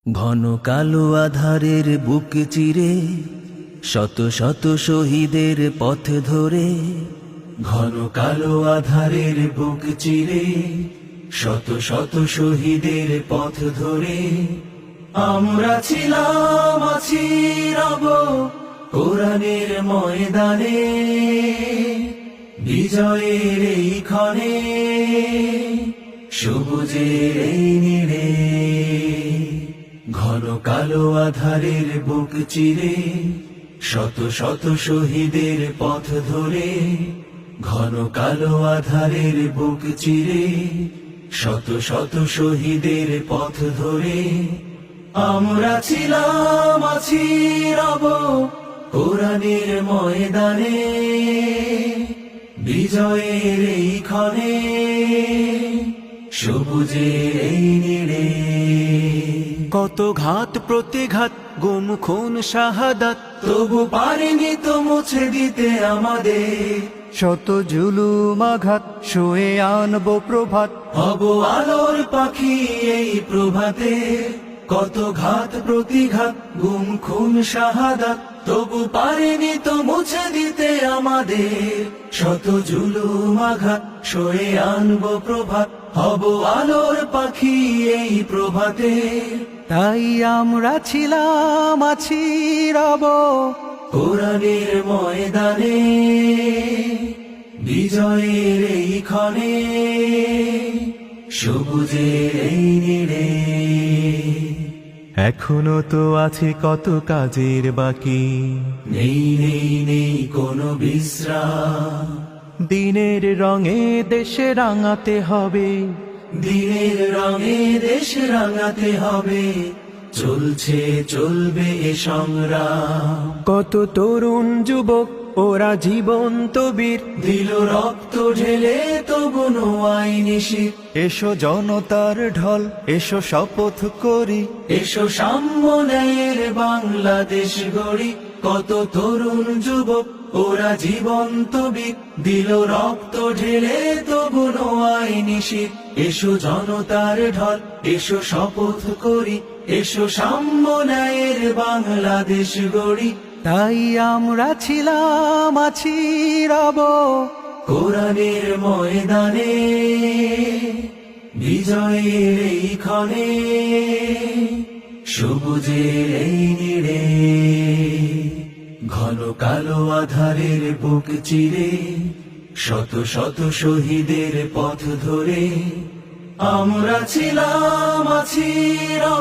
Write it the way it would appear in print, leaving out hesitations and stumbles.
ঘন কালো আধারের বুক চিরে শত শত শহীদের পথ ধরে, ঘন কালো আধারের বুক চিরে শত শত শহীদের পথ ধরে আমরা ছিলাম, আছি, রব কোরআনের ময়দানে, বিজয়ের এই ক্ষণে, সবুজের এই নীড়ে। ঘন কালো আধারের বুক চিরে শত শত শহীদের পথ ধরে, ঘন কালো আধারের বুক চিরে শত শত শহীদের পথ ধরে আমরা ছিলাম, আছি, রব কোরআনের ময়দানে, বিজয়ের এই ক্ষণে, সবুজের এই নীড়ে। কত ঘাত প্রতিঘাত, গুম খুন শাহাদাত, তবু পারিনি তো মুছে দিতে আমাদের শত জুলুম আঘাত, শুয়ে আনবো প্রভাত। হব আলোর পাখি এই প্রভাতে, কত ঘাত প্রতিঘাত, গুম খুন শাহাদাত, তবু পারিনি তো মুছে দিতে আমাদের শত জুলুম আঘাত, শুয়ে আনবো প্রভাত। হব আলোর পাখি এই প্রভাতে, তাই আমরা ছিলাম, আছি, রব কোরআনের ময়দানে, বিজয়ের এই ক্ষণে, সবুজের এই নীড়ে। এখনো তো আছে কত কাজের বাকি, নেই নেই নেই কোনো বিশ্রাম, দিনের রঙে দেশে রাঙাতে হবে, দিনের রঙে দেশ রাঙাতে হবে, চলছে চলবে এ সংগ্রাম। কত তরুণ যুবক ওরা জীবন্ত বীর, দিল রক্ত ঢেলে তবু নোয়াই নিশির। এসো জনতার ঢল, এসো শপথ করি, এসো সাম্য ন্যায়ের বাংলাদেশ গড়ি। কত তরুণ যুবক ওরা জীবন্ত বীর, দিল রক্ত ঢেলে তবু নোয়াই নিশির। এসো জনতার ঢল, এসো শপথ করি, এসো সাম্য ন্যায়ের বাংলাদেশ গড়ি। তাই আমরা ছিলাম, আছি, রব কোরআনের ময়দানে, বিজয়ের এই ক্ষণে, সবুজের এই নীড়ে। ঘন কালো আধারের বুক চিরে শত শত শহীদের পথ ধরে আমরা ছিলাম, আছি, রব